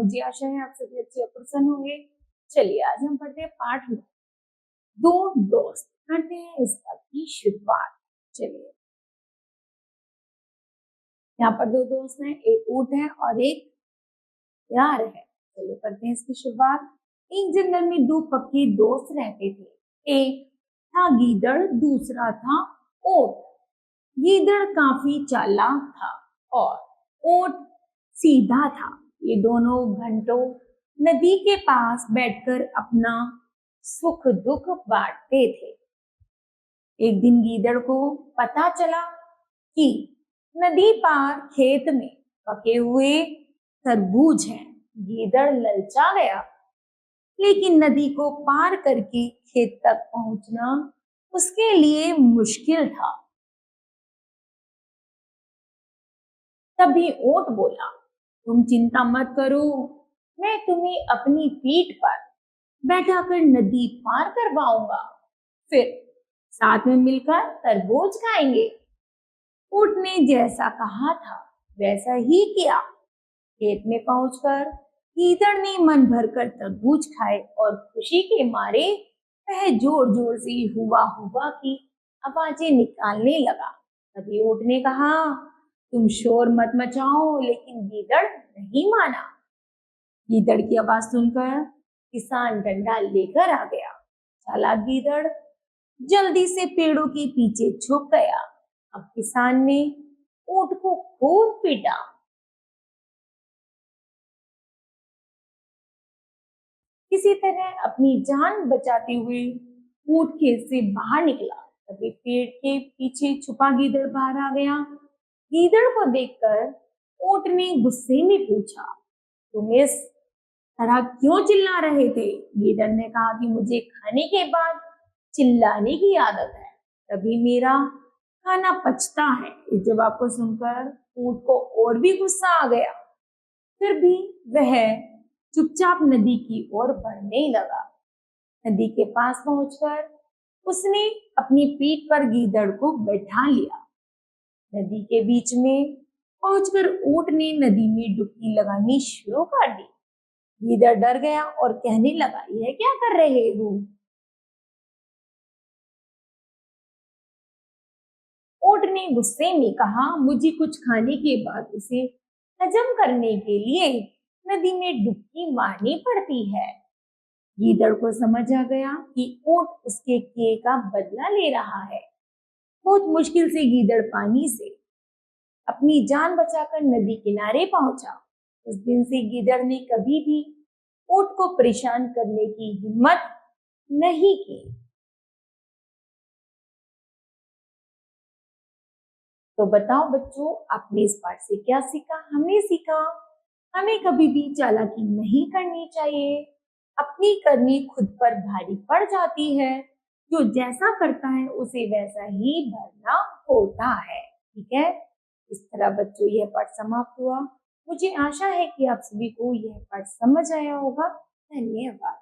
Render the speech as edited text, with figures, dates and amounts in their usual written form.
मुझे आशा है आप सभी अच्छे और प्रसन्न होंगे। चलिए आज हम पढ़ते हैं पाठ में दो दोस्त। करते हैं इस पाठ की शुरुआत। चलिए, यहाँ पर दो दोस्त हैं, एक ऊंट है और एक यार है। चलिए करते हैं इसकी शुरुआत। एक जंगल में दो पक्के दोस्त रहते थे। एक था गीदड़, दूसरा था ऊंट। गीदड़ काफी चालाक था और ऊंट सीधा था। ये दोनों घंटों नदी के पास बैठकर अपना सुख दुख बांटते थे। एक दिन गीदड़ को पता चला कि नदी पार खेत में पके हुए तरबूज हैं। गीदड़ ललचा गया, लेकिन नदी को पार करके खेत तक पहुंचना उसके लिए मुश्किल था। तभी ऊंट बोला, तुम चिंता मत करो, मैं तुम्हें अपनी पीठ पर बैठाकर नदी पार करवाऊंगा, फिर साथ में मिलकर तरबूज खाएंगे। ऊंट ने जैसा कहा था वैसा ही किया। खेत में पहुंचकर गीदड़ ने मन भरकर तरबूज खाए और खुशी के मारे वह जोर जोर से हुआ हुआ की आवाजें निकालने लगा। तभी ऊंट ने कहा, तुम शोर मत मचाओ, लेकिन गीदड़ नहीं माना। गीदड़ की आवाज सुनकर किसान डंडा लेकर आ गया। चालाक गीदड़ जल्दी से पेड़ों के पीछे छुप गया। अब किसान ने ऊंट को खूब पीटा। किसी तरह अपनी जान बचाते हुए ऊंट खेत से बाहर निकला। तभी पेड़ के पीछे छुपा गीदड़ बाहर आ गया। गीदड़ को देखकर ऊंट ने गुस्से में पूछा, तुम इस तरह क्यों चिल्ला रहे थे? गीदड़ ने कहा कि मुझे खाने के बाद चिल्लाने की आदत है, तभी मेरा खाना पचता है। इस जवाब को सुनकर ऊंट को और भी गुस्सा आ गया। फिर भी वह चुपचाप नदी की ओर बढ़ने लगा। नदी के पास पहुंचकर उसने अपनी पीठ पर गीदड़ को बैठा लिया। नदी के बीच में पहुंचकर ऊंट ने नदी में डुबकी लगानी शुरू कर दी। गीदड़ डर गया और कहने लगा, यह क्या कर रहे हो? ऊंट ने गुस्से में कहा, मुझे कुछ खाने के बाद उसे हजम करने के लिए नदी में डुबकी मारनी पड़ती है। गीदड़ को समझ आ गया कि ऊंट उसके किए का बदला ले रहा है। बहुत मुश्किल से गीदड़ पानी से अपनी जान बचाकर नदी किनारे पहुंचा। उस दिन से गीदड़ ने कभी भी ऊंट को परेशान करने की हिम्मत नहीं की। तो बताओ बच्चों, आपने इस पाठ से क्या सीखा? हमने सीखा हमें कभी भी चालाकी नहीं करनी चाहिए। अपनी करनी खुद पर भारी पड़ जाती है। जो जैसा करता है उसे वैसा ही भरना होता है। ठीक है, इस तरह बच्चों यह पाठ समाप्त हुआ। मुझे आशा है कि आप सभी को यह पाठ समझ आया होगा। धन्यवाद।